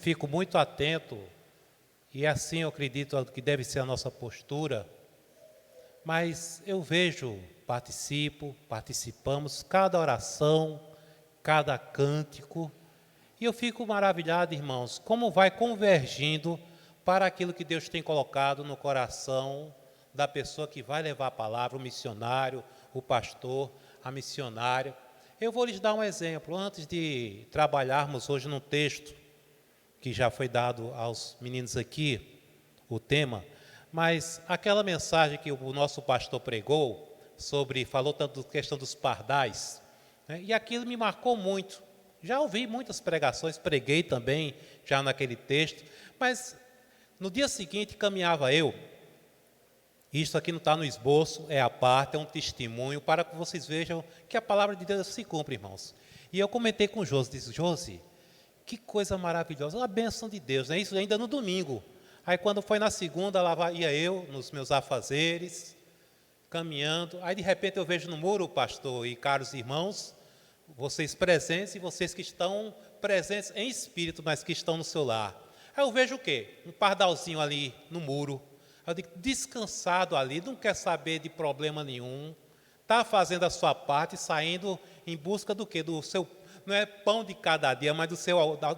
Fico muito atento, e assim eu acredito que deve ser a nossa postura, mas eu vejo, participamos, cada oração, cada cântico, e eu fico maravilhado, irmãos, como vai convergindo para aquilo que Deus tem colocado no coração da pessoa que vai levar a palavra, o missionário, o pastor, a missionária. Eu vou lhes dar um exemplo, antes de trabalharmos hoje num texto, que já foi dado aos meninos aqui, o tema, mas aquela mensagem que o nosso pastor pregou, falou tanto da questão dos pardais, né, e aquilo me marcou muito. Já ouvi muitas pregações, preguei também já naquele texto, mas no dia seguinte caminhava eu, isto aqui não está no esboço, é a parte, é um testemunho, para que vocês vejam que a palavra de Deus se cumpre, irmãos. E eu comentei com o Josi, disse, Josi, que coisa maravilhosa, uma bênção de Deus, né? Isso ainda no domingo. Aí quando foi na segunda, lá ia eu, nos meus afazeres, caminhando. Aí de repente eu vejo no muro, pastor e caros irmãos, vocês presentes e vocês que estão presentes em espírito, mas que estão no seu lar. Aí eu vejo o quê? Um pardalzinho ali no muro. Eu digo, descansado ali, não quer saber de problema nenhum. Está fazendo a sua parte, saindo em busca do quê? Do seu, não é pão de cada dia, mas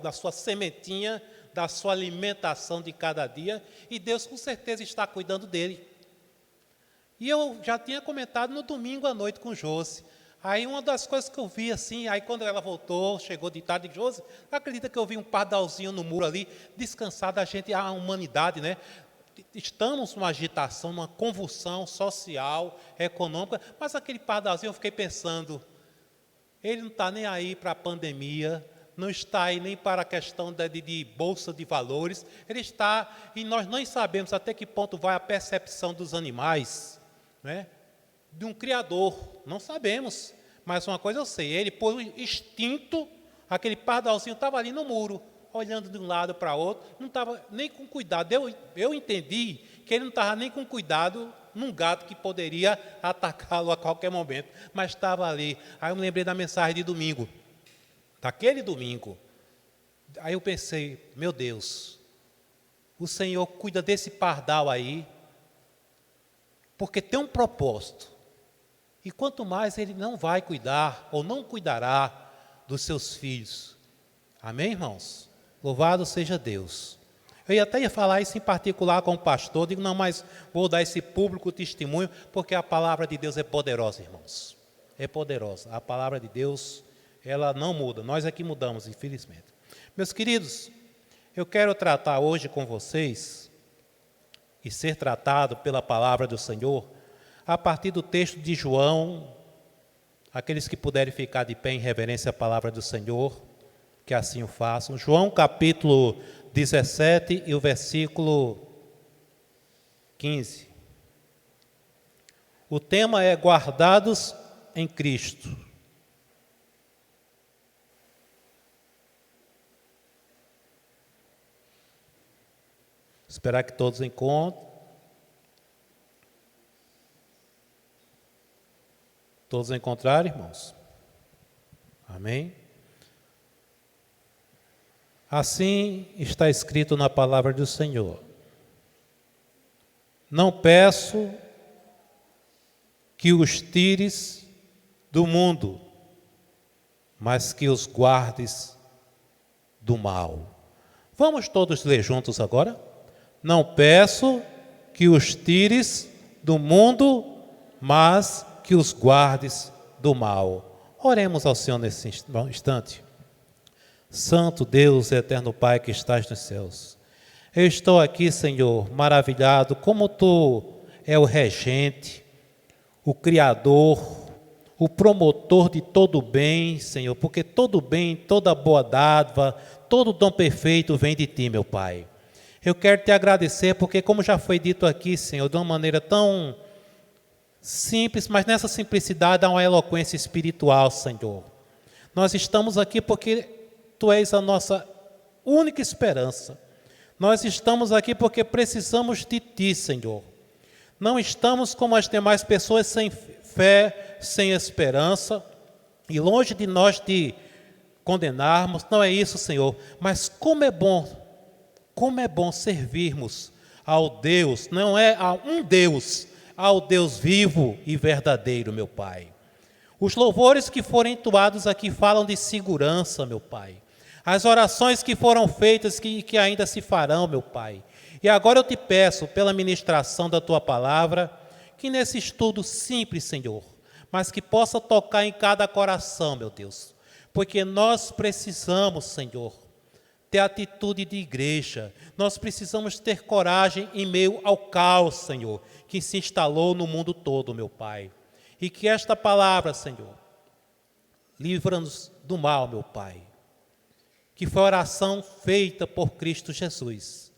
da sua sementinha, da sua alimentação de cada dia. E Deus com certeza está cuidando dele. E eu já tinha comentado no domingo à noite com o Josi. Aí uma das coisas que eu vi assim, aí quando ela voltou, chegou de tarde, Josi, acredita que eu vi um pardalzinho no muro ali, descansado, a humanidade, né? Estamos numa agitação, numa convulsão social, econômica, mas aquele pardalzinho eu fiquei pensando, ele não está nem aí para a pandemia, não está aí nem para a questão de bolsa de valores, ele está, e nós não sabemos até que ponto vai a percepção dos animais, né? De um criador, não sabemos, mas uma coisa eu sei, ele por instinto, aquele pardalzinho estava ali no muro, olhando de um lado para outro, não estava nem com cuidado, eu entendi que ele não estava nem com cuidado num gato que poderia atacá-lo a qualquer momento, mas estava ali. Aí eu me lembrei da mensagem de domingo, daquele domingo, aí eu pensei, meu Deus, o Senhor cuida desse pardal aí, porque tem um propósito, e quanto mais Ele não vai cuidar, ou não cuidará dos seus filhos. Amém, irmãos? Louvado seja Deus. Eu até ia falar isso em particular com o pastor, digo, não, mas vou dar esse público testemunho, porque a palavra de Deus é poderosa, irmãos. É poderosa. A palavra de Deus, ela não muda. Nós é que mudamos, infelizmente. Meus queridos, eu quero tratar hoje com vocês, e ser tratado pela palavra do Senhor, a partir do texto de João, aqueles que puderem ficar de pé em reverência à palavra do Senhor, que assim o façam. João capítulo 17 e o versículo 15. O tema é guardados em Cristo. Esperar que todos encontrem. Todos encontraram, irmãos? Amém? Assim está escrito na palavra do Senhor. Não peço que os tires do mundo, mas que os guardes do mal. Vamos todos ler juntos agora? Não peço que os tires do mundo, mas que os guardes do mal. Oremos ao Senhor nesse instante. Santo Deus, eterno Pai que estás nos céus, eu estou aqui, Senhor, maravilhado, como Tu é o regente, o Criador, o promotor de todo o bem, Senhor, porque todo bem, toda boa dádiva, todo dom perfeito vem de Ti, meu Pai. Eu quero Te agradecer, porque como já foi dito aqui, Senhor, de uma maneira tão simples, mas nessa simplicidade há uma eloquência espiritual, Senhor. Nós estamos aqui porque Tu és a nossa única esperança. Nós estamos aqui porque precisamos de Ti, Senhor. Não estamos como as demais pessoas sem fé, sem esperança, e longe de nós de condenarmos, não é isso, Senhor, mas como é bom servirmos ao Deus, não é a um Deus, ao Deus vivo e verdadeiro, meu Pai. Os louvores que foram entoados aqui falam de segurança, meu Pai. As orações que foram feitas, que ainda se farão, meu Pai. E agora eu te peço, pela ministração da Tua palavra, que nesse estudo simples, Senhor, mas que possa tocar em cada coração, meu Deus. Porque nós precisamos, Senhor, ter atitude de igreja. Nós precisamos ter coragem em meio ao caos, Senhor, que se instalou no mundo todo, meu Pai. E que esta palavra, Senhor, livra-nos do mal, meu Pai. Que foi a oração feita por Cristo Jesus,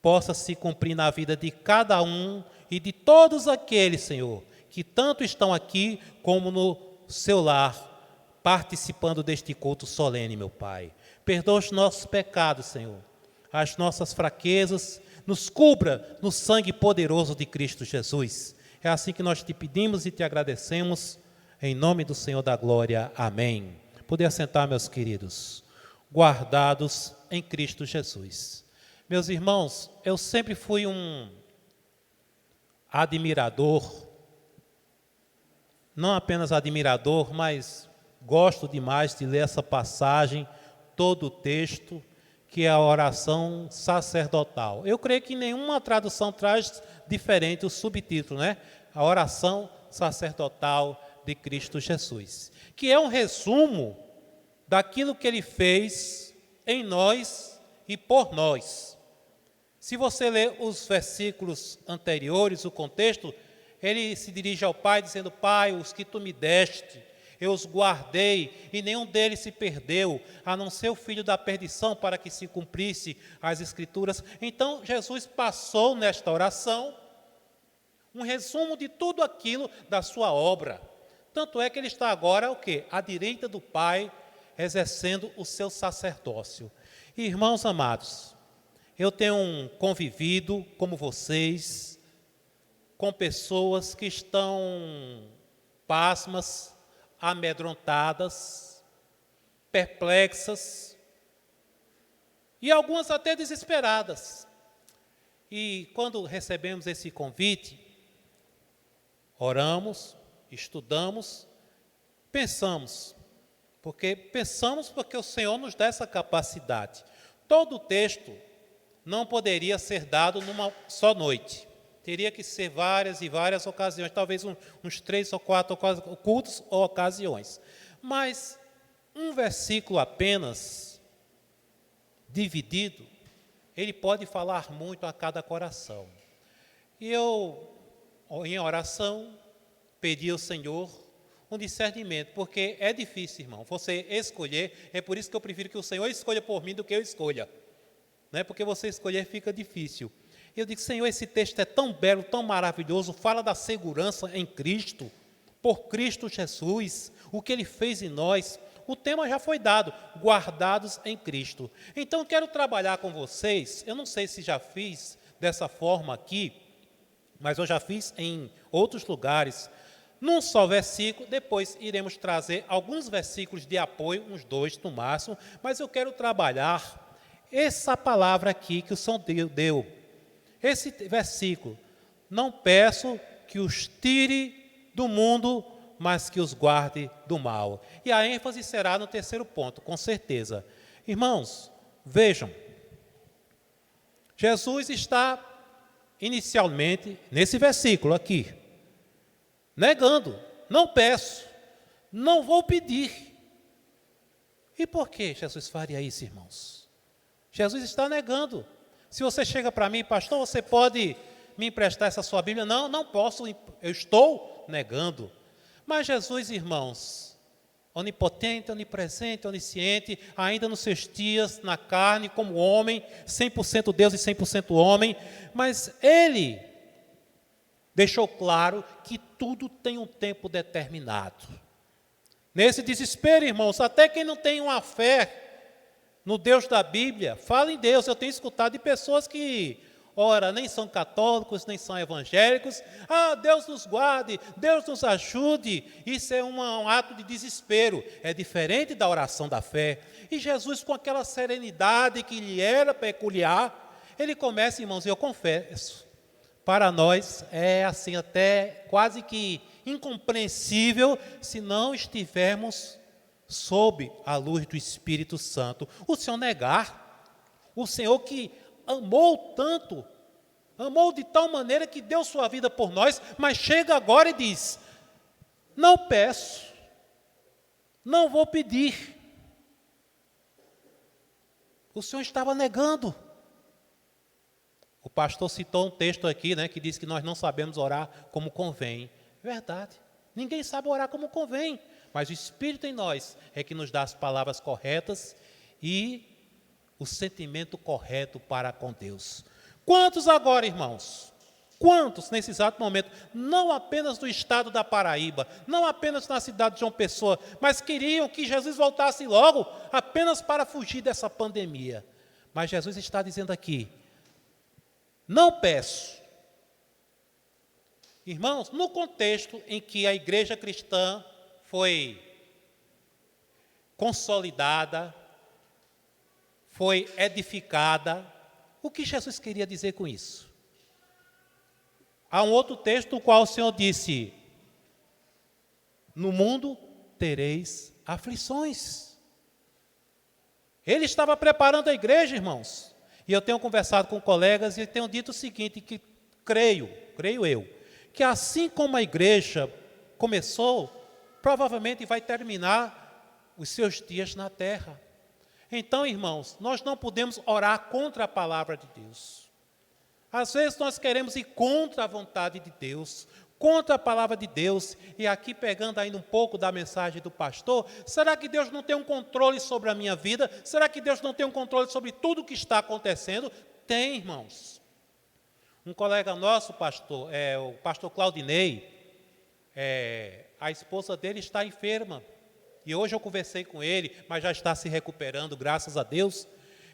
possa se cumprir na vida de cada um e de todos aqueles, Senhor, que tanto estão aqui como no seu lar, participando deste culto solene, meu Pai. Perdoa os nossos pecados, Senhor, as nossas fraquezas, nos cubra no sangue poderoso de Cristo Jesus. É assim que nós te pedimos e te agradecemos, em nome do Senhor da glória. Amém. Poder assentar, meus queridos, guardados em Cristo Jesus. Meus irmãos, eu sempre fui um admirador, não apenas admirador, mas gosto demais de ler essa passagem, todo o texto, que é a oração sacerdotal. Eu creio que nenhuma tradução traz diferente o subtítulo, né? A oração sacerdotal de Cristo Jesus, que é um resumo daquilo que Ele fez em nós e por nós. Se você ler os versículos anteriores, o contexto, Ele se dirige ao Pai dizendo: Pai, os que Tu me deste, eu os guardei, e nenhum deles se perdeu, a não ser o filho da perdição, para que se cumprisse as Escrituras. Então, Jesus passou nesta oração um resumo de tudo aquilo da sua obra. Tanto é que ele está agora, o quê? À direita do Pai, exercendo o seu sacerdócio. Irmãos amados, eu tenho convivido, como vocês, com pessoas que estão pasmas, amedrontadas, perplexas e algumas até desesperadas. E quando recebemos esse convite, oramos, estudamos, pensamos porque o Senhor nos dá essa capacidade. Todo o texto não poderia ser dado numa só noite. Teria que ser várias e várias ocasiões, talvez uns 3 ou 4 cultos ou ocasiões. Mas um versículo apenas, dividido, ele pode falar muito a cada coração. E eu, em oração, pedi ao Senhor um discernimento, porque é difícil, irmão, você escolher. É por isso que eu prefiro que o Senhor escolha por mim do que eu escolha. Não é porque você escolher fica difícil. Eu digo: Senhor, esse texto é tão belo, tão maravilhoso, fala da segurança em Cristo, por Cristo Jesus, o que Ele fez em nós. O tema já foi dado: guardados em Cristo. Então, eu quero trabalhar com vocês. Eu não sei se já fiz dessa forma aqui, mas eu já fiz em outros lugares, num só versículo. Depois iremos trazer alguns versículos de apoio, uns 2 no máximo, mas eu quero trabalhar essa palavra aqui que o Senhor deu. Esse versículo: não peço que os tire do mundo, mas que os guarde do mal. E a ênfase será no terceiro ponto, com certeza. Irmãos, vejam, Jesus está inicialmente, nesse versículo aqui, negando: não peço, não vou pedir. E por que Jesus faria isso, irmãos? Jesus está negando. Se você chega para mim: pastor, você pode me emprestar essa sua Bíblia? Não, não posso, eu estou negando. Mas Jesus, irmãos, onipotente, onipresente, onisciente, ainda nos seus dias, na carne, como homem, 100% Deus e 100% homem, mas Ele deixou claro que tudo tem um tempo determinado. Nesse desespero, irmãos, até quem não tem uma fé no Deus da Bíblia, fala em Deus. Eu tenho escutado de pessoas que ora, nem são católicos, nem são evangélicos. Ah, Deus nos guarde, Deus nos ajude. Isso é um ato de desespero. É diferente da oração da fé. E Jesus, com aquela serenidade que lhe era peculiar, ele começa, irmãos, e eu confesso, para nós é assim até quase que incompreensível se não estivermos sob a luz do Espírito Santo. O Senhor negar, o Senhor que amou tanto, amou de tal maneira que deu sua vida por nós, mas chega agora e diz, não peço, não vou pedir. O Senhor estava negando. O pastor citou um texto aqui, que diz que nós não sabemos orar como convém. Verdade, ninguém sabe orar como convém, mas o Espírito em nós é que nos dá as palavras corretas e o sentimento correto para com Deus. Quantos agora, irmãos? Quantos nesse exato momento, não apenas do estado da Paraíba, não apenas na cidade de João Pessoa, mas queriam que Jesus voltasse logo, apenas para fugir dessa pandemia. Mas Jesus está dizendo aqui, não peço. Irmãos, no contexto em que a igreja cristã foi consolidada, foi edificada, o que Jesus queria dizer com isso? Há um outro texto no qual o Senhor disse, no mundo tereis aflições. Ele estava preparando a igreja, irmãos. E eu tenho conversado com colegas e tenho dito o seguinte, que creio eu, que assim como a igreja começou, provavelmente vai terminar os seus dias na terra. Então, irmãos, nós não podemos orar contra a palavra de Deus. Às vezes nós queremos ir contra a vontade de Deus, contra a palavra de Deus, e aqui pegando ainda um pouco da mensagem do pastor, será que Deus não tem um controle sobre a minha vida? Será que Deus não tem um controle sobre tudo o que está acontecendo? Tem, irmãos. Um colega nosso, pastor, o pastor Claudinei, a esposa dele está enferma. E hoje eu conversei com ele, mas já está se recuperando, graças a Deus.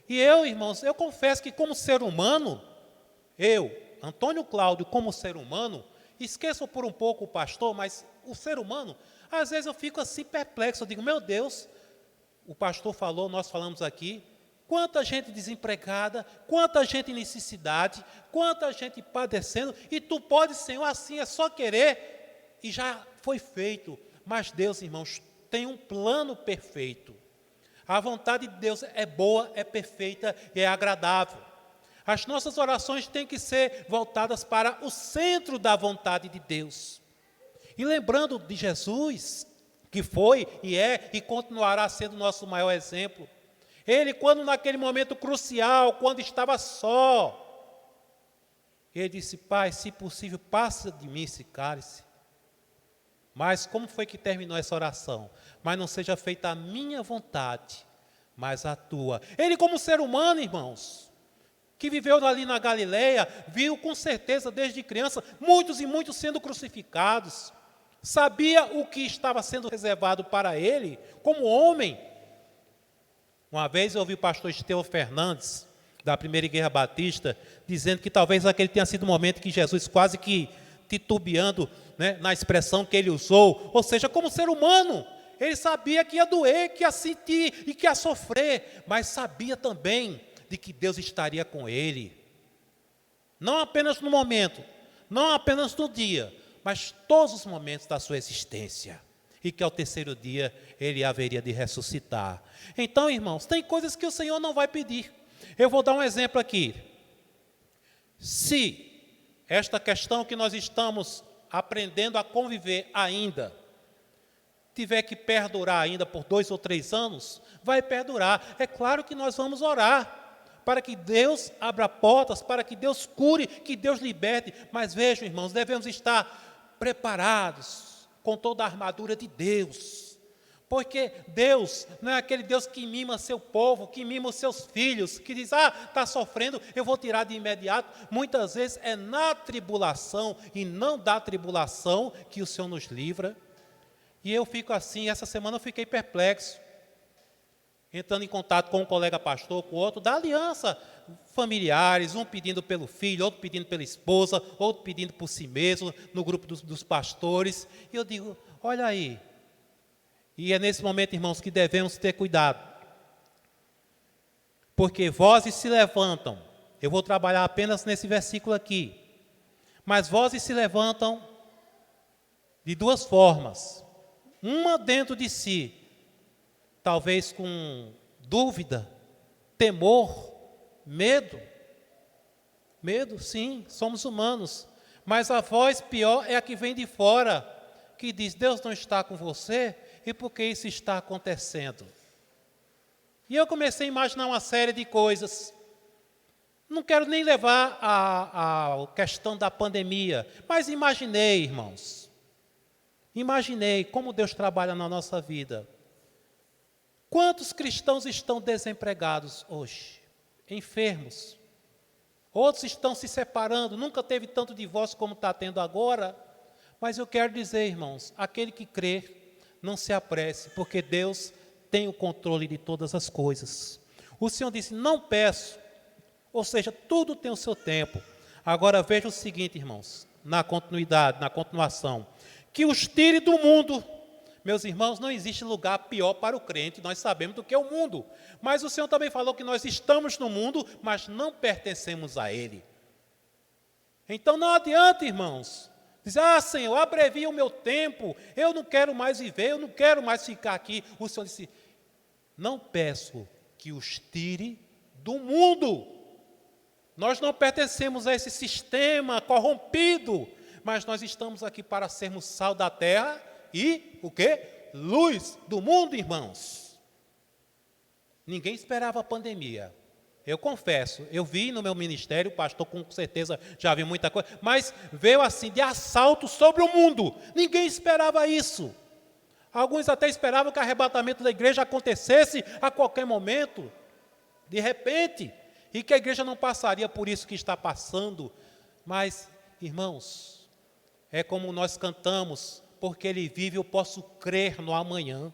E eu, irmãos, eu confesso que como ser humano, Antônio Cláudio, como ser humano, esqueço por um pouco o pastor, mas o ser humano, às vezes eu fico assim perplexo, eu digo, meu Deus, o pastor falou, nós falamos aqui, quanta gente desempregada, quanta gente em necessidade, quanta gente padecendo, e tu podes, Senhor, assim, é só querer, e já foi feito. Mas Deus, irmãos, tem um plano perfeito. A vontade de Deus é boa, é perfeita e é agradável. As nossas orações têm que ser voltadas para o centro da vontade de Deus. E lembrando de Jesus, que foi e é e continuará sendo nosso maior exemplo. Ele, quando naquele momento crucial, quando estava só, ele disse, Pai, se possível, passa de mim esse cálice. Mas como foi que terminou essa oração? Mas não seja feita a minha vontade, mas a tua. Ele, como ser humano, irmãos, que viveu ali na Galileia, viu com certeza desde criança, muitos e muitos sendo crucificados. Sabia o que estava sendo reservado para ele, como homem. Uma vez eu ouvi o pastor Estevão Fernandes, da Primeira Igreja Batista, dizendo que talvez aquele tenha sido o momento que Jesus quase que titubeando, na expressão que ele usou, ou seja, como ser humano, ele sabia que ia doer, que ia sentir e que ia sofrer, mas sabia também de que Deus estaria com ele, não apenas no momento, não apenas no dia, mas todos os momentos da sua existência, e que ao terceiro dia ele haveria de ressuscitar. Então, irmãos, tem coisas que o Senhor não vai pedir. Eu vou dar um exemplo aqui. Se esta questão que nós estamos aprendendo a conviver ainda, tiver que perdurar ainda por 2 ou 3 anos, vai perdurar. É claro que nós vamos orar, para que Deus abra portas, para que Deus cure, que Deus liberte. Mas vejam, irmãos, devemos estar preparados, com toda a armadura de Deus. Porque Deus não é aquele Deus que mima seu povo, que mima os seus filhos, que diz, está sofrendo, eu vou tirar de imediato. Muitas vezes é na tribulação e não da tribulação que o Senhor nos livra. E eu fico assim, essa semana eu fiquei perplexo, entrando em contato com um colega pastor, com outro, da aliança, familiares, um pedindo pelo filho, outro pedindo pela esposa, outro pedindo por si mesmo, no grupo dos pastores. E eu digo, olha aí. E é nesse momento, irmãos, que devemos ter cuidado. Porque vozes se levantam. Eu vou trabalhar apenas nesse versículo aqui. Mas vozes se levantam de duas formas. Uma dentro de si, talvez com dúvida, temor, medo. Medo, sim, somos humanos. Mas a voz pior é a que vem de fora, que diz, Deus não está com você, e por que isso está acontecendo? E eu comecei a imaginar uma série de coisas. Não quero nem levar a questão da pandemia, mas imaginei, irmãos. Imaginei como Deus trabalha na nossa vida. Quantos cristãos estão desempregados hoje? Enfermos. Outros estão se separando. Nunca teve tanto divórcio como está tendo agora. Mas eu quero dizer, irmãos, aquele que crê, não se apresse, porque Deus tem o controle de todas as coisas. O Senhor disse, não peço. Ou seja, tudo tem o seu tempo. Agora veja o seguinte, irmãos, na continuidade, na continuação. Que os tire do mundo. Meus irmãos, não existe lugar pior para o crente, nós sabemos do que é o mundo. Mas o Senhor também falou que nós estamos no mundo, mas não pertencemos a Ele. Então não adianta, irmãos, dizer, Senhor, abrevia o meu tempo, eu não quero mais viver, eu não quero mais ficar aqui. O Senhor disse, não peço que os tire do mundo. Nós não pertencemos a esse sistema corrompido, mas nós estamos aqui para sermos sal da terra e, o quê? Luz do mundo, irmãos. Ninguém esperava a pandemia. Eu confesso, eu vi no meu ministério, o pastor com certeza já viu muita coisa, mas veio assim, de assalto sobre o mundo. Ninguém esperava isso. Alguns até esperavam que o arrebatamento da igreja acontecesse a qualquer momento, de repente, e que a igreja não passaria por isso que está passando. Mas, irmãos, é como nós cantamos, porque Ele vive, eu posso crer no amanhã.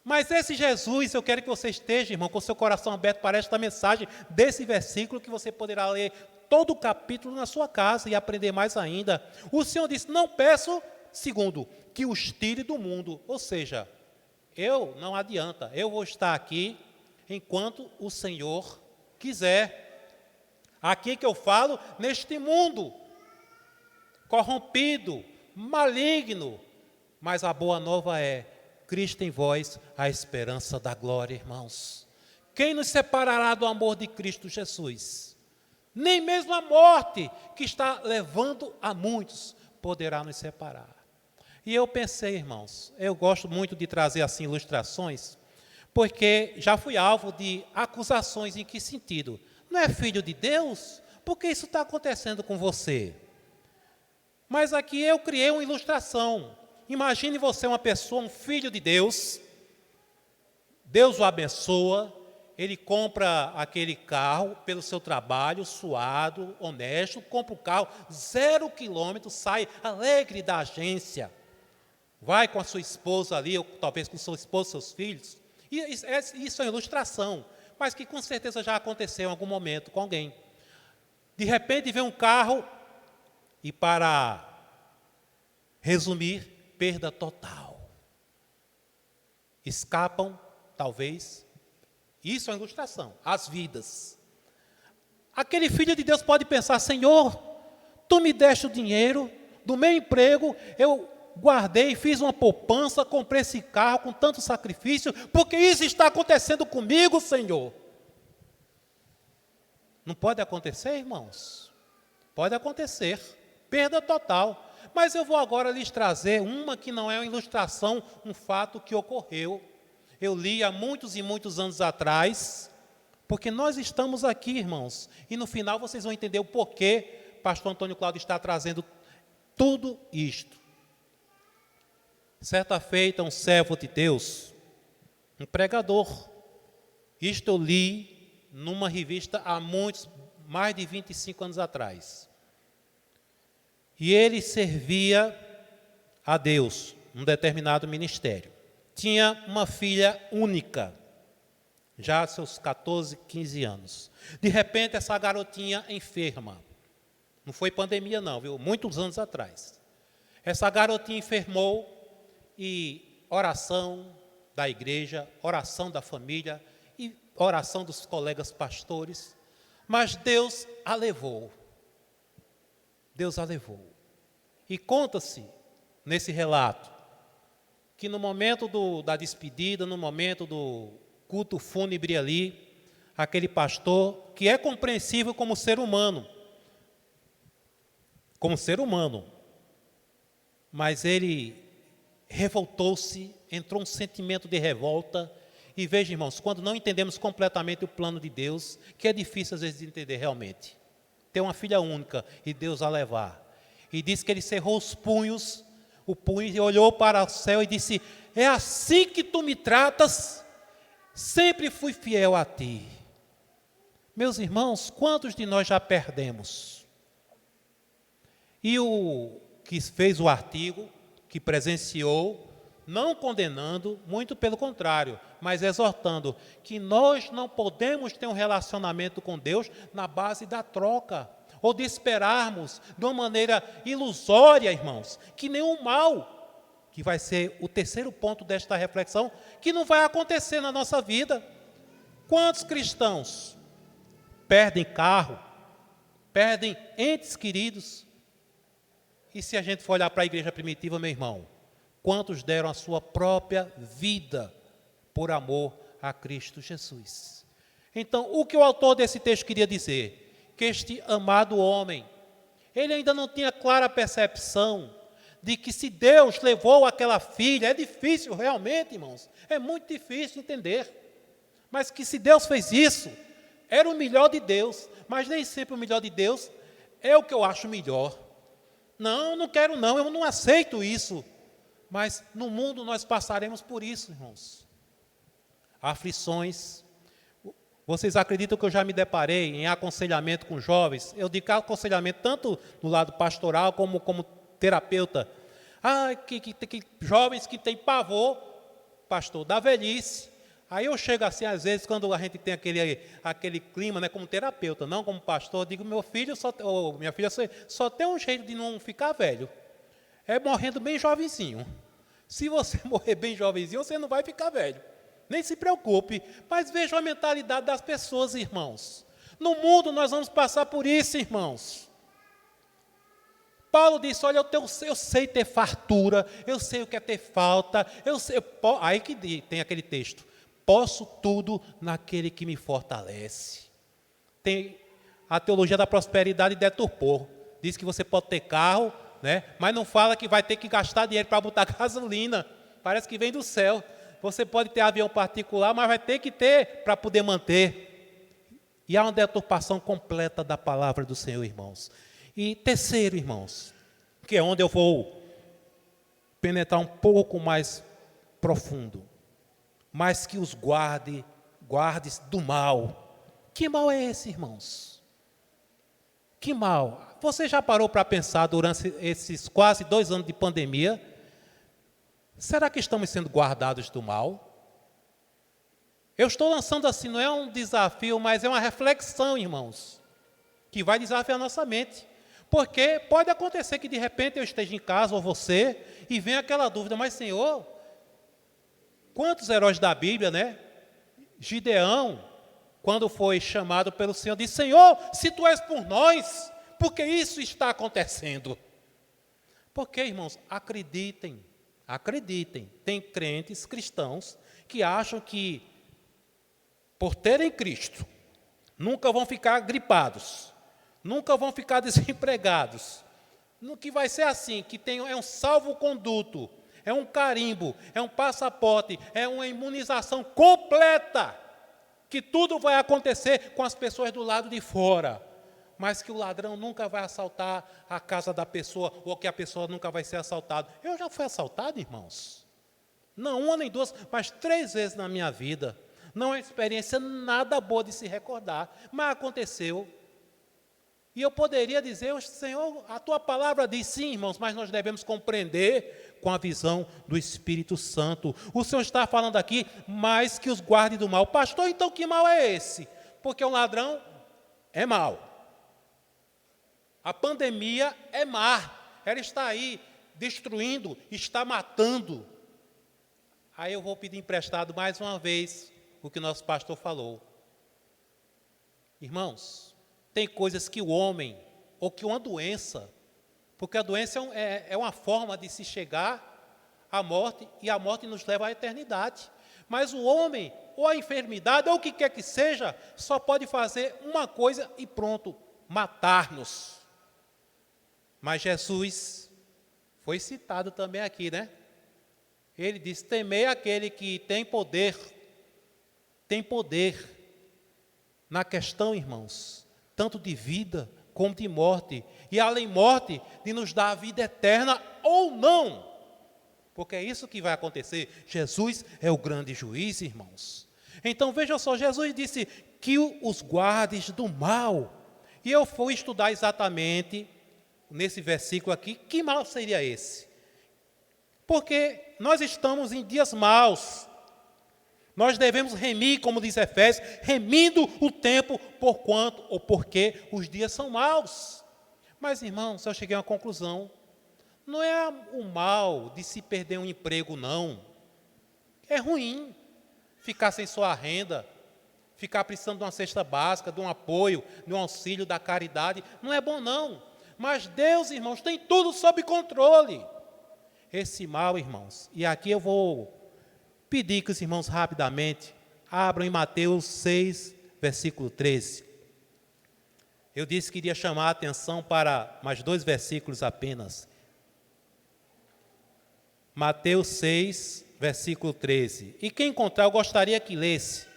Mas esse Jesus, eu quero que você esteja, irmão, com o seu coração aberto para esta mensagem, desse versículo, que você poderá ler todo o capítulo na sua casa e aprender mais ainda. O Senhor disse, não peço, segundo, que os tire do mundo. Ou seja, não adianta, eu vou estar aqui enquanto o Senhor quiser. Aqui que eu falo, neste mundo corrompido, maligno, mas a boa nova é, Cristo em vós, a esperança da glória, irmãos. Quem nos separará do amor de Cristo Jesus? Nem mesmo a morte, que está levando a muitos, poderá nos separar. E eu pensei, irmãos, eu gosto muito de trazer assim ilustrações, porque já fui alvo de acusações. Em que sentido? Não é filho de Deus? Por que isso está acontecendo com você? Mas aqui eu criei uma ilustração. Imagine você uma pessoa, um filho de Deus, Deus o abençoa, ele compra aquele carro pelo seu trabalho, suado, honesto, compra o carro, 0 quilômetro, sai alegre da agência, vai com a sua esposa ali, ou talvez com sua esposa, seus filhos, e isso é uma ilustração, mas que com certeza já aconteceu em algum momento com alguém. De repente vem um carro, e para resumir, perda total. Escapam, talvez, isso é uma ilustração, as vidas. Aquele filho de Deus pode pensar, Senhor, Tu me deste o dinheiro do meu emprego, eu guardei, fiz uma poupança, comprei esse carro com tanto sacrifício, porque isso está acontecendo comigo, Senhor. Não pode acontecer, irmãos? Pode acontecer, perda total. Mas eu vou agora lhes trazer uma que não é uma ilustração, um fato que ocorreu. Eu li há muitos e muitos anos atrás, porque nós estamos aqui, irmãos, e no final vocês vão entender o porquê pastor Antônio Cláudio está trazendo tudo isto. Certa feita, um servo de Deus, um pregador, isto eu li numa revista há mais de 25 anos atrás. E ele servia a Deus, num determinado ministério. Tinha uma filha única. já seus 14, 15 anos. De repente, essa garotinha enferma. Não foi pandemia não, viu? Muitos anos atrás. Essa garotinha enfermou e oração da igreja, oração da família e oração dos colegas pastores. Mas Deus a levou. Deus a levou. E conta-se nesse relato que no momento da despedida, no momento do culto fúnebre ali, aquele pastor, que é compreensível como ser humano, mas ele revoltou-se, entrou um sentimento de revolta. E veja, irmãos, quando não entendemos completamente o plano de Deus, que é difícil às vezes de entender realmente. Ter uma filha única e Deus a levar. E diz que ele cerrou o punho e olhou para o céu e disse: é assim que tu me tratas? Sempre fui fiel a ti. Meus irmãos, quantos de nós já perdemos? E o que fez o artigo, que presenciou, não condenando, muito pelo contrário, mas exortando que nós não podemos ter um relacionamento com Deus na base da troca, ou de esperarmos de uma maneira ilusória, irmãos, que nenhum mal, que vai ser o terceiro ponto desta reflexão, que não vai acontecer na nossa vida. Quantos cristãos perdem carro, perdem entes queridos? E se a gente for olhar para a igreja primitiva, meu irmão, quantos deram a sua própria vida por amor a Cristo Jesus? Então, o que o autor desse texto queria dizer? Que este amado homem, ele ainda não tinha clara percepção de que se Deus levou aquela filha, é difícil realmente, irmãos, é muito difícil entender, mas que se Deus fez isso, era o melhor de Deus, mas nem sempre o melhor de Deus é o que eu acho melhor. Não, não quero não, eu não aceito isso. Mas no mundo nós passaremos por isso, irmãos. Aflições. Vocês acreditam que eu já me deparei em aconselhamento com jovens? Eu digo aconselhamento tanto no lado pastoral como terapeuta. Que jovens que têm pavor, pastor, da velhice. Aí eu chego assim, às vezes, quando a gente tem aquele clima, né, como terapeuta, não como pastor, eu digo, meu filho, minha filha, só tem um jeito de não ficar velho. É morrendo bem jovenzinho. Se você morrer bem jovenzinho, você não vai ficar velho. Nem se preocupe. Mas veja a mentalidade das pessoas, irmãos. No mundo nós vamos passar por isso, irmãos. Paulo disse, olha, eu sei ter fartura, eu sei o que é ter falta, aí que tem aquele texto. Posso tudo naquele que me fortalece. Tem a teologia da prosperidade deturpou. Diz que você pode ter carro, né? Mas não fala que vai ter que gastar dinheiro para botar gasolina. Parece que vem do céu. Você pode ter avião particular, mas vai ter que ter para poder manter. E há uma deturpação completa da palavra do Senhor, irmãos. E terceiro, irmãos, que é onde eu vou penetrar um pouco mais profundo. Mas que os guardes do mal. Que mal é esse, irmãos? Que mal? Você já parou para pensar durante esses quase 2 anos de pandemia? Será que estamos sendo guardados do mal? Eu estou lançando assim, não é um desafio, mas é uma reflexão, irmãos, que vai desafiar a nossa mente. Porque pode acontecer que de repente eu esteja em casa, ou você, e venha aquela dúvida, mas Senhor, quantos heróis da Bíblia, né? Gideão, quando foi chamado pelo Senhor, disse, Senhor, se Tu és por nós, por que isso está acontecendo? Porque, irmãos, acreditem, tem crentes cristãos que acham que, por terem Cristo, nunca vão ficar gripados, nunca vão ficar desempregados, que vai ser assim, que é um salvo-conduto, é um carimbo, é um passaporte, é uma imunização completa, que tudo vai acontecer com as pessoas do lado de fora, mas que o ladrão nunca vai assaltar a casa da pessoa, ou que a pessoa nunca vai ser assaltada. Eu já fui assaltado, irmãos. Não uma nem duas, mas 3 vezes na minha vida. Não é uma experiência nada boa de se recordar, mas aconteceu. E eu poderia dizer, Senhor, a Tua palavra diz sim, irmãos, mas nós devemos compreender com a visão do Espírito Santo. O Senhor está falando aqui, mais que os guarde do mal. Pastor, então que mal é esse? Porque um ladrão é mal. A pandemia é má. Ela está aí destruindo, está matando. Aí eu vou pedir emprestado mais uma vez o que o nosso pastor falou. Irmãos, tem coisas que o homem, ou que uma doença, porque a doença é uma forma de se chegar à morte, e a morte nos leva à eternidade. Mas o homem, ou a enfermidade, ou o que quer que seja, só pode fazer uma coisa e pronto, matar-nos. Mas Jesus foi citado também aqui, né? Ele diz, temei aquele que tem poder na questão, irmãos, tanto de vida como de morte, e além morte, de nos dar a vida eterna ou não, porque é isso que vai acontecer. Jesus é o grande juiz, irmãos. Então veja só, Jesus disse que os guardes do mal, e eu fui estudar exatamente nesse versículo aqui, que mal seria esse? Porque nós estamos em dias maus. Nós devemos remir, como diz Efésios, remindo o tempo por quanto ou porque os dias são maus. Mas, irmãos, eu cheguei a uma conclusão. Não é o mal de se perder um emprego, não. É ruim ficar sem sua renda, ficar precisando de uma cesta básica, de um apoio, de um auxílio da caridade. Não é bom, não. Mas Deus, irmãos, tem tudo sob controle. Esse mal, irmãos, e aqui eu vou pedir que os irmãos rapidamente abram em Mateus 6, versículo 13. Eu disse que iria chamar a atenção para mais 2 versículos apenas. Mateus 6, versículo 13. E quem encontrar, eu gostaria que lesse.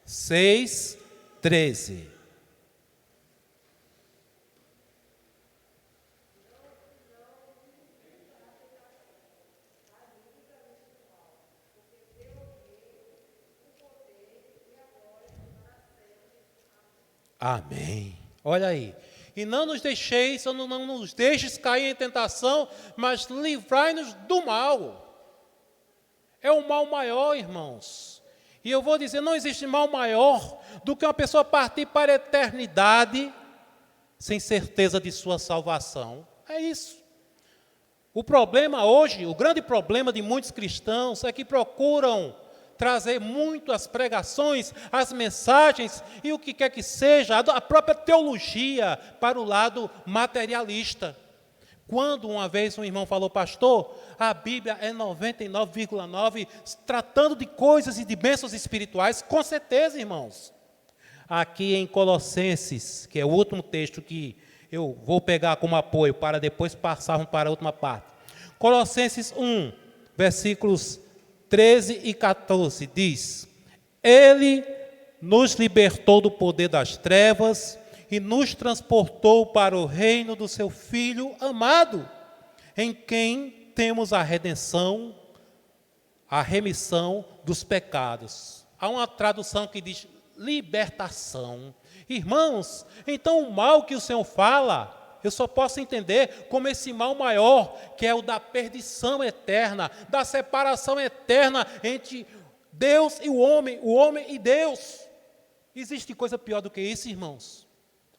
Seis, 13. Amém. Olha aí. E não nos deixeis, não nos deixes cair em tentação, mas livrai-nos do mal. É o mal maior, irmãos. E eu vou dizer, não existe mal maior do que uma pessoa partir para a eternidade sem certeza de sua salvação. É isso. O problema hoje, o grande problema de muitos cristãos é que procuram trazer muito as pregações, as mensagens e o que quer que seja, a própria teologia para o lado materialista. Quando uma vez um irmão falou, pastor, a Bíblia é 99,9 tratando de coisas e de bênçãos espirituais, com certeza, irmãos. Aqui em Colossenses, que é o último texto que eu vou pegar como apoio para depois passarmos para a última parte. Colossenses 1, versículos 13 e 14, diz, Ele nos libertou do poder das trevas e nos transportou para o reino do seu Filho amado, em quem temos a redenção, a remissão dos pecados. Há uma tradução que diz libertação. Irmãos, então o mal que o Senhor fala, eu só posso entender como esse mal maior, que é o da perdição eterna, da separação eterna entre Deus e o homem e Deus. Existe coisa pior do que isso, irmãos?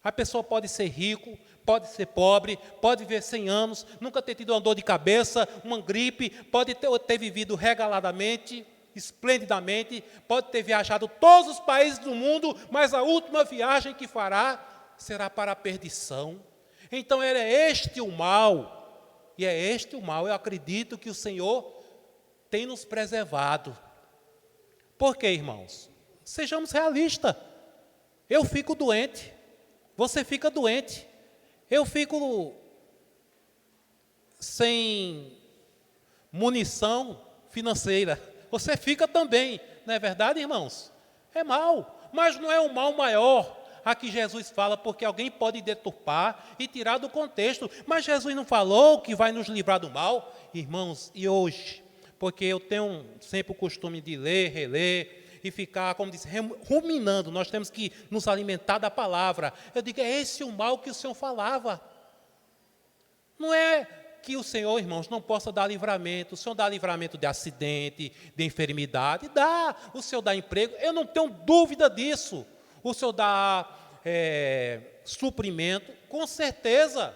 A pessoa pode ser rico, pode ser pobre, pode viver 100 anos, nunca ter tido uma dor de cabeça, uma gripe, pode ter vivido regaladamente, esplendidamente, pode ter viajado todos os países do mundo, mas a última viagem que fará será para a perdição. Então é este o mal, e é este o mal, eu acredito que o Senhor tem nos preservado. Por quê, irmãos? Sejamos realistas. Eu fico doente, você fica doente, eu fico sem munição financeira, você fica também, não é verdade, irmãos? É mal, mas não é um mal maior a que Jesus fala, porque alguém pode deturpar e tirar do contexto, mas Jesus não falou que vai nos livrar do mal, irmãos, e hoje, porque eu tenho sempre o costume de ler, reler, e ficar, como disse, ruminando. Nós temos que nos alimentar da palavra. Eu digo, é esse o mal que o Senhor falava. Não é que o Senhor, irmãos, não possa dar livramento. O Senhor dá livramento de acidente, de enfermidade, dá. O Senhor dá emprego, eu não tenho dúvida disso. O Senhor dá suprimento, com certeza.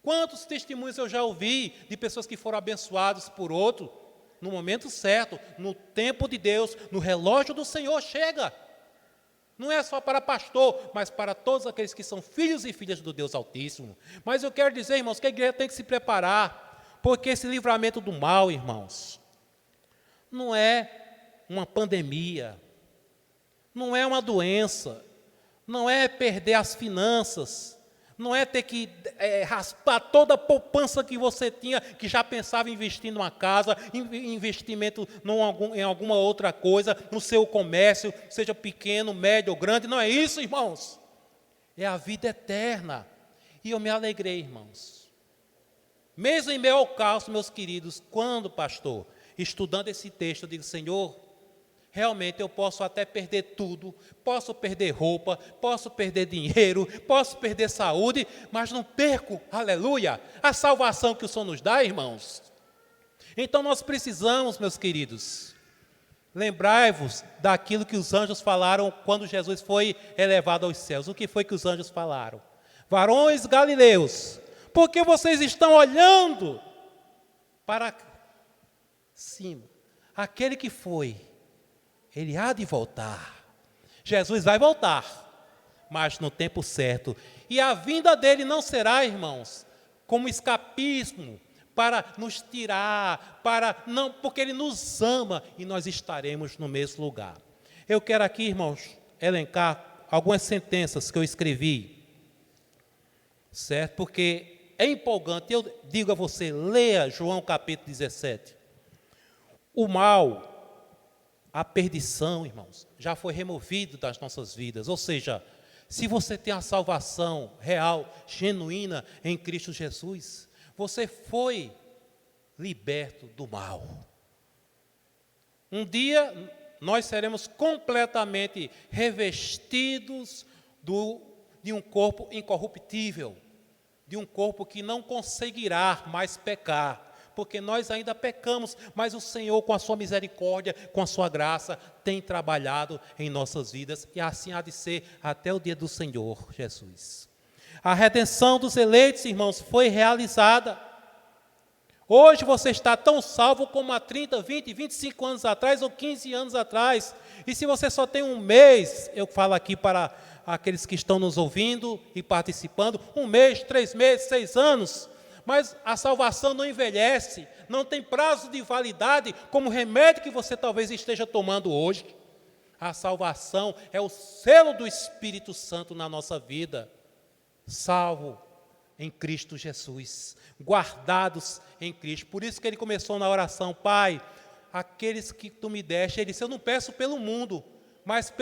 Quantos testemunhos eu já ouvi de pessoas que foram abençoadas por outro, no momento certo, no tempo de Deus, no relógio do Senhor chega. Não é só para pastor, mas para todos aqueles que são filhos e filhas do Deus Altíssimo. Mas eu quero dizer, irmãos, que a igreja tem que se preparar, porque esse livramento do mal, irmãos, não é uma pandemia, não é uma doença, não é perder as finanças, não é ter que raspar toda a poupança que você tinha, que já pensava em investir numa casa, investimento em alguma outra coisa, no seu comércio, seja pequeno, médio ou grande. Não é isso, irmãos. É a vida eterna. E eu me alegrei, irmãos. Mesmo em meio ao caos, meus queridos, quando, pastor, estudando esse texto, eu digo, Senhor, realmente eu posso até perder tudo, posso perder roupa, posso perder dinheiro, posso perder saúde, mas não perco, aleluia, a salvação que o Senhor nos dá, irmãos. Então nós precisamos, meus queridos, lembrai-vos daquilo que os anjos falaram quando Jesus foi elevado aos céus. O que foi que os anjos falaram? Varões galileus, por que vocês estão olhando para cima? Aquele que foi, ele há de voltar. Jesus vai voltar, mas no tempo certo. E a vinda dele não será, irmãos, como escapismo, para nos tirar, porque ele nos ama e nós estaremos no mesmo lugar. Eu quero aqui, irmãos, elencar algumas sentenças que eu escrevi, certo? Porque é empolgante. Eu digo a você, leia João capítulo 17. O mal, a perdição, irmãos, já foi removido das nossas vidas. Ou seja, se você tem a salvação real, genuína em Cristo Jesus, você foi liberto do mal. Um dia nós seremos completamente revestidos de um corpo incorruptível, de um corpo que não conseguirá mais pecar, porque nós ainda pecamos, mas o Senhor, com a sua misericórdia, com a sua graça, tem trabalhado em nossas vidas, e assim há de ser até o dia do Senhor Jesus. A redenção dos eleitos, irmãos, foi realizada. Hoje você está tão salvo como há 30, 20, 25 anos atrás ou 15 anos atrás. E se você só tem um mês, eu falo aqui para aqueles que estão nos ouvindo e participando, 1 mês, 3 meses, 6 anos, mas a salvação não envelhece, não tem prazo de validade como o remédio que você talvez esteja tomando hoje. A salvação é o selo do Espírito Santo na nossa vida. Salvo em Cristo Jesus, guardados em Cristo. Por isso que ele começou na oração, Pai, aqueles que tu me deste, ele disse, eu não peço pelo mundo, mas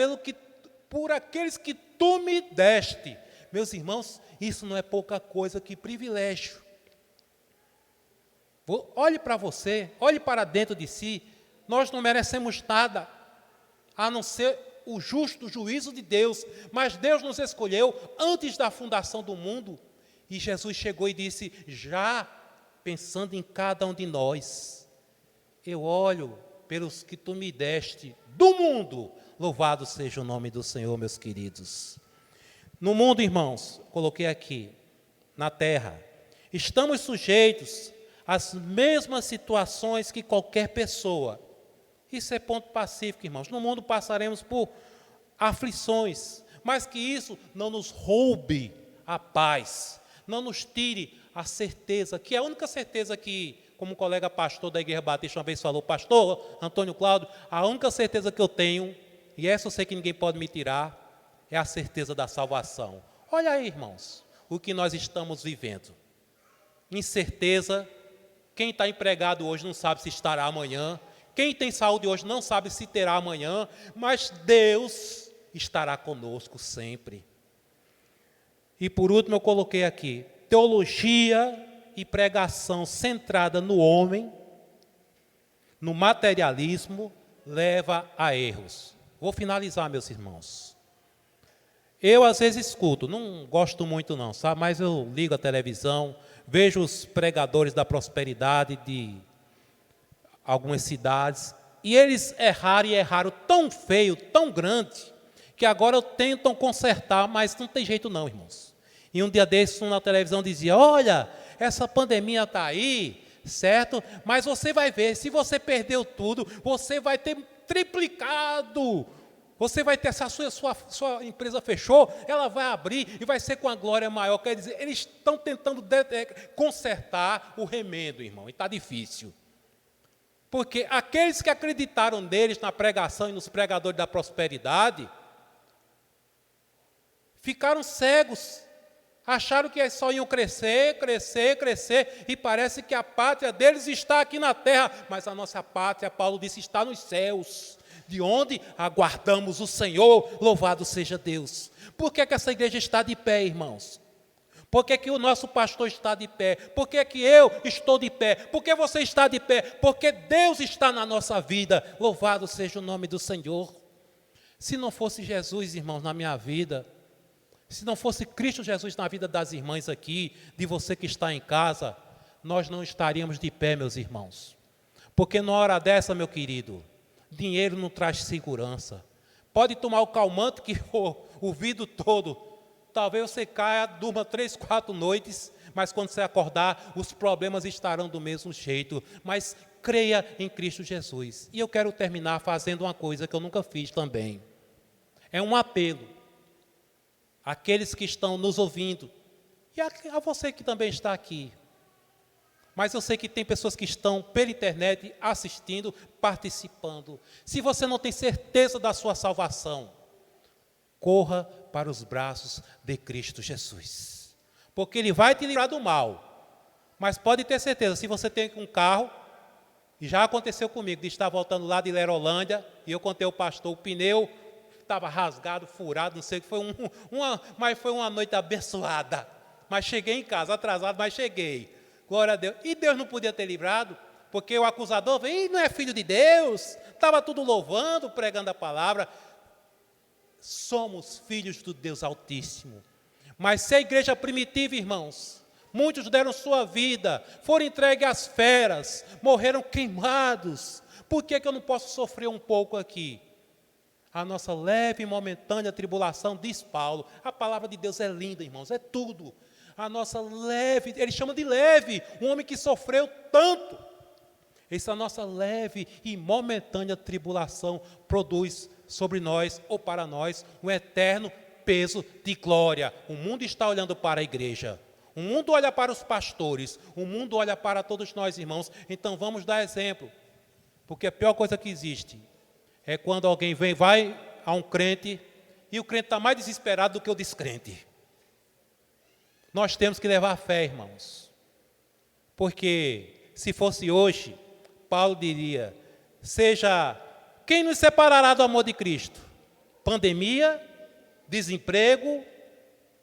por aqueles que tu me deste. Meus irmãos, isso não é pouca coisa, que privilégio. Olhe para você, olhe para dentro de si, nós não merecemos nada, a não ser o justo juízo de Deus, mas Deus nos escolheu antes da fundação do mundo, e Jesus chegou e disse, já pensando em cada um de nós, eu olho pelos que tu me deste do mundo, louvado seja o nome do Senhor, meus queridos. No mundo, irmãos, coloquei aqui, na terra, estamos sujeitos às mesmas situações que qualquer pessoa. Isso é ponto pacífico, irmãos. No mundo passaremos por aflições, mas que isso não nos roube a paz, não nos tire a certeza, que é a única certeza que, como um colega pastor da Igreja Batista uma vez falou, pastor Antônio Cláudio, a única certeza que eu tenho, e essa eu sei que ninguém pode me tirar, é a certeza da salvação. Olha aí, irmãos, o que nós estamos vivendo. Incerteza. Quem está empregado hoje não sabe se estará amanhã. Quem tem saúde hoje não sabe se terá amanhã. Mas Deus estará conosco sempre. E por último eu coloquei aqui, teologia e pregação centrada no homem, no materialismo, leva a erros. Vou finalizar, meus irmãos. Eu, às vezes, escuto, não gosto muito não, sabe? Mas eu ligo a televisão, vejo os pregadores da prosperidade de algumas cidades, e eles erraram tão feio, tão grande, que agora tentam consertar, mas não tem jeito não, irmãos. E um dia desses, na televisão dizia, olha, essa pandemia está aí, certo? Mas você vai ver, se você perdeu tudo, você vai ter triplicado. Você vai ter, se a sua empresa fechou, ela vai abrir e vai ser com a glória maior. Quer dizer, eles estão tentando consertar o remendo, irmão, e está difícil. Porque aqueles que acreditaram neles na pregação e nos pregadores da prosperidade, ficaram cegos, acharam que só iam crescer, e parece que a pátria deles está aqui na terra, mas a nossa pátria, Paulo disse, está nos céus, de onde aguardamos o Senhor, louvado seja Deus. Por que essa igreja está de pé, irmãos? Por que o nosso pastor está de pé? Por que eu estou de pé? Por que você está de pé? Porque Deus está na nossa vida, louvado seja o nome do Senhor. Se não fosse Jesus, irmãos, na minha vida, se não fosse Cristo Jesus na vida das irmãs aqui, de você que está em casa, nós não estaríamos de pé, meus irmãos. Porque na hora dessa, meu querido, dinheiro não traz segurança. Pode tomar o calmante que for o vidro todo, talvez você caia, durma 3, 4 noites, mas quando você acordar, os problemas estarão do mesmo jeito. Mas creia em Cristo Jesus. E eu quero terminar fazendo uma coisa que eu nunca fiz também. É um apelo àqueles que estão nos ouvindo, e a você que também está aqui. Mas eu sei que tem pessoas que estão pela internet assistindo, participando. Se você não tem certeza da sua salvação, corra para os braços de Cristo Jesus. Porque Ele vai te livrar do mal. Mas pode ter certeza, se você tem um carro, e já aconteceu comigo, de estar voltando lá de Lerolândia, e eu contei ao pastor, o pneu estava rasgado, furado, não sei o que, mas foi uma noite abençoada. Mas cheguei em casa, atrasado, mas cheguei. Glória a Deus. E Deus não podia ter livrado, porque o acusador veio, não é filho de Deus, estava tudo louvando, pregando a palavra. Somos filhos do Deus Altíssimo. Mas se a igreja primitiva, irmãos, muitos deram sua vida, foram entregues às feras, morreram queimados. Por que eu não posso sofrer um pouco aqui? A nossa leve e momentânea tribulação, diz Paulo, a palavra de Deus é linda, irmãos, é tudo. A nossa leve, ele chama de leve, um homem que sofreu tanto. Essa nossa leve e momentânea tribulação produz sobre nós, ou para nós, um eterno peso de glória. O mundo está olhando para a igreja, o mundo olha para os pastores, o mundo olha para todos nós, irmãos. Então vamos dar exemplo, porque a pior coisa que existe é quando alguém vai a um crente, e o crente está mais desesperado do que o descrente. Nós temos que levar fé, irmãos, porque se fosse hoje, Paulo diria, quem nos separará do amor de Cristo? Pandemia, desemprego,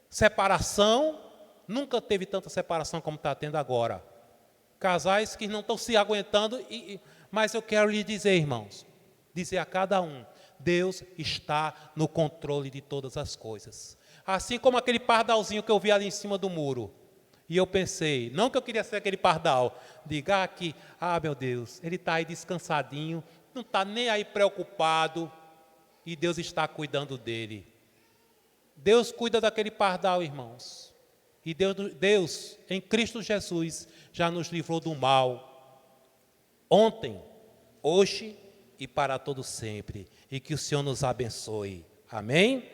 separação. Nunca teve tanta separação como está tendo agora. Casais que não estão se aguentando, mas eu quero lhe dizer, irmãos, dizer a cada um, Deus está no controle de todas as coisas. Assim como aquele pardalzinho que eu vi ali em cima do muro. E eu pensei, não que eu queria ser aquele pardal, diga aqui, meu Deus, ele está aí descansadinho, não está nem aí preocupado, e Deus está cuidando dele. Deus cuida daquele pardal, irmãos. E Deus, em Cristo Jesus, já nos livrou do mal. Ontem, hoje e para todo sempre. E que o Senhor nos abençoe. Amém?